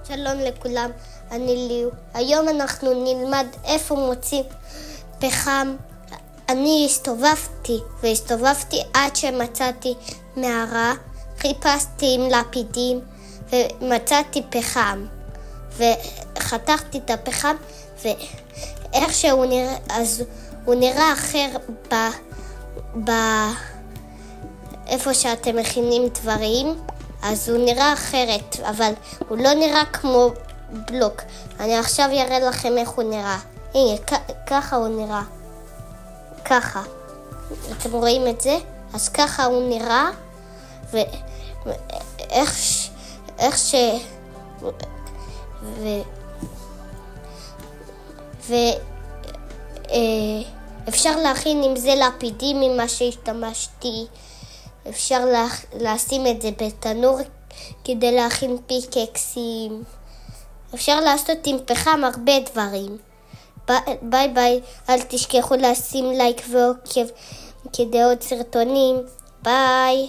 שלום לכולם, אני ליו. היום אנחנו נלמד איפה מוצאים פחם. אני הסתובבתי עד שמצאתי מערה, חיפשתי עם לפידים ומצאתי פחם. וחתכתי את הפחם ואיך שהוא נראה, אז הוא נראה אחר איפה שאתם מכינים דברים, אז הוא נראה אחרת, אבל הוא לא נראה כמו בלוק. אני עכשיו אראה לכם איך הוא נראה. הנה, ככה הוא נראה. ככה. אתם רואים את זה? אז ככה הוא נראה, אפשר להכין עם זה לפידים ממה שהשתמשתי. אפשר לשים את זה בתנור כדי להכין פיקקסים. אפשר לעשות עם פחם הרבה דברים. ביי ביי, אל תשכחו לשים לייק ועוקב כדי עוד סרטונים. ביי.